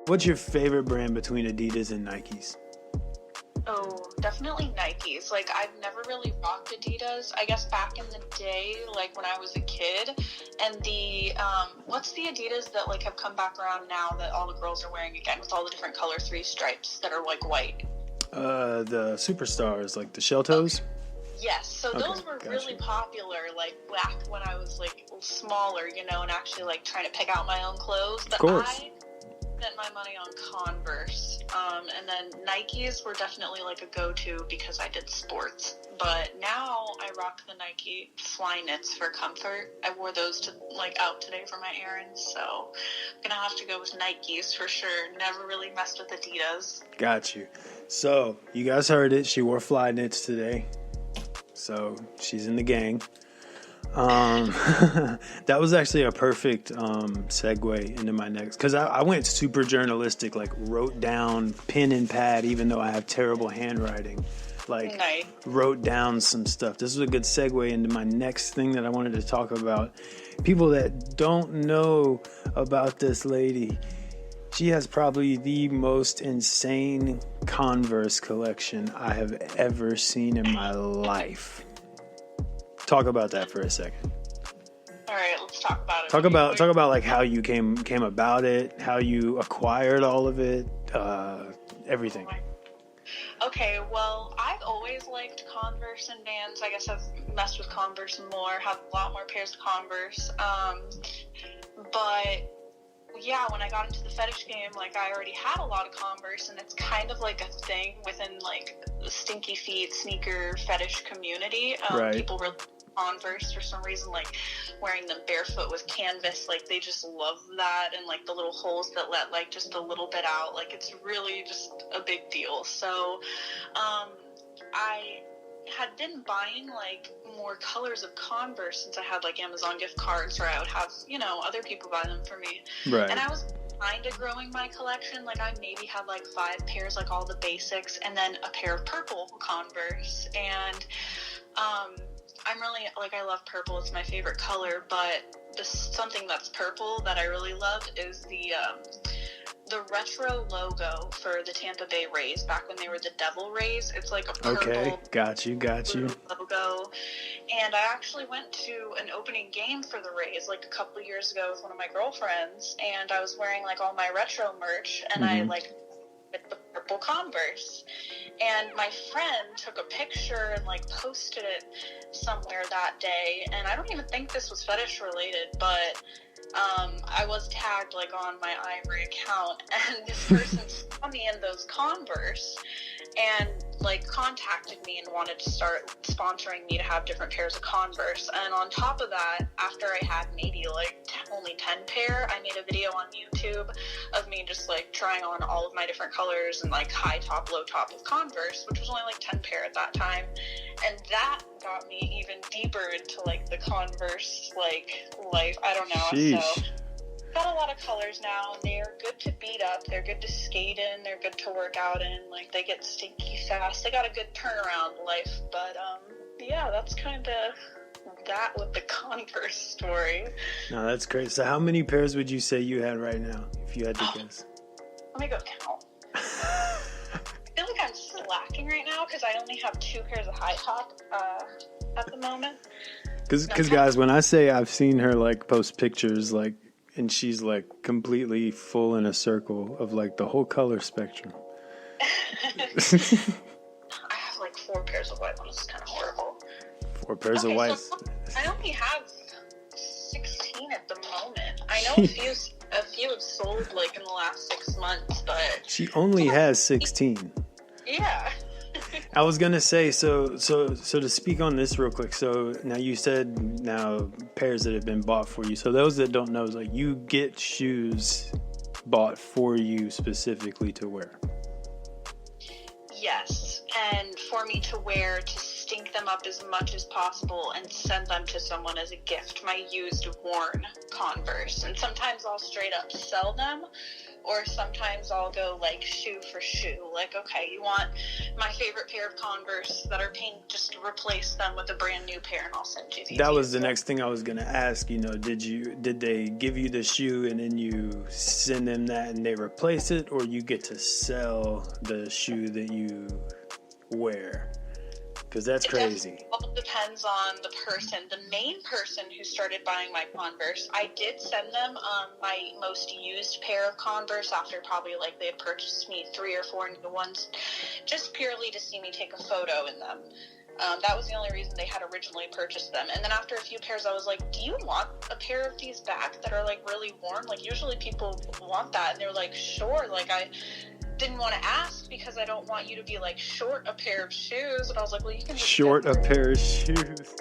What's your favorite brand between Adidas and Nikes? Oh, definitely Nikes. Like, I've never really rocked Adidas. I guess back in the day, like when I was a kid, and what's the Adidas that like have come back around now that all the girls are wearing again with all the different color 3 stripes that are like white? The Superstars, like the shell toes? Okay. Yes, so those were really popular, like, back when I was, like, smaller, you know, and actually, like, trying to pick out my own clothes. But Of course. I spent my money on Converse, and then Nikes were definitely, like, a go-to because I did sports. But now I rock the Nike Fly Knits for comfort. I wore those to, like, out today for my errands, so I'm gonna have to go with Nikes for sure. Never really messed with Adidas. Got you. So, you guys heard it. She wore Fly Knits today. So she's in the gang. That was actually a perfect segue into my next, because I went super journalistic, like wrote down pen and pad, even though I have terrible handwriting, like Nice. wrote down some stuff. This was a good segue into my next thing that I wanted to talk about. People that don't know about this lady, she has probably the most insane Converse collection I have ever seen in my life. Talk about that for a second. All right, let's talk about it. Talk about like how you came about it, how you acquired all of it, everything. Okay, well, I've always liked Converse and Vans. I guess I've messed with Converse more, have a lot more pairs of Converse. But yeah, when I got into the fetish game, like, I already had a lot of Converse, and it's kind of like a thing within, like, the stinky feet sneaker fetish community. Right. People really Converse for some reason, like, wearing them barefoot with canvas, like, they just love that, and, like, the little holes that let, like, just a little bit out, like, it's really just a big deal. So, I had been buying, like, more colors of Converse since I had, like, Amazon gift cards where I would have, you know, other people buy them for me. Right. And I was kind of growing my collection. Like, I maybe had, like, 5 pairs, like, all the basics, and then a pair of purple Converse. And, I'm really, like, I love purple. It's my favorite color, but something that's purple that I really love is the retro logo for the Tampa Bay Rays back when they were the Devil Rays. It's like a purple got you logo. And I actually went to an opening game for the Rays like a couple of years ago with one of my girlfriends, and I was wearing, like, all my retro merch, and I, like, with the purple Converse. And my friend took a picture and, like, posted it somewhere that day, and I don't even think this was fetish related, but I was tagged, like, on my Ivory account, and this person saw me in those Converse and, like, contacted me and wanted to start sponsoring me to have different pairs of Converse. And on top of that, after I had maybe, like, only 10 pair, I made a video on YouTube of me just, like, trying on all of my different colors and, like, high top, low top of Converse, which was only, like, 10 pair at that time. And that got me even deeper into, like, the Converse, like, life. I don't know. Sheesh. So got a lot of colors now, and they're good to beat up, they're good to skate in, they're good to work out in, like, they get stinky fast, they got a good turnaround life. But yeah, that's kind of that with the Converse story. No, that's great. So how many pairs would you say you had right now, if you had to guess? Let me go count. I feel like I'm slacking right now because I only have 2 pairs of high top at the moment. Because guys, when I say I've seen her, like, post pictures, like, and she's, like, completely full in a circle of, like, the whole color spectrum. I have, like, 4 pairs of white ones. It's kind of horrible. 4 pairs of white. So I only have 16 at the moment. I know a few have sold, like, in the last 6 months, but She only has 16. yeah. I was gonna say, so to speak on this real quick. So now you said now pairs that have been bought for you. So those that don't know, is like you get shoes bought for you specifically to wear. Yes, and for me to wear, to stink them up as much as possible and send them to someone as a gift, my used, worn Converse. And sometimes I'll straight up sell them Or sometimes I'll go like shoe for shoe. Like, okay, you want my favorite pair of Converse that are pink, just replace them with a brand new pair and I'll send you these. That was the next thing I was going to ask. You know, did they give you the shoe and then you send them that and they replace it, or you get to sell the shoe that you wear? Because that's crazy. It all depends on the person. The main person who started buying my Converse, I did send them my most used pair of Converse after probably like they had purchased me 3 or 4 new ones, just purely to see me take a photo in them. That was the only reason they had originally purchased them. And then after a few pairs, I was like, do you want a pair of these back that are like really worn? Like usually people want that. And they were like, sure. Like I didn't want to ask because I don't want you to be like short a pair of shoes. And I was like, well, you can just short a pair of shoes.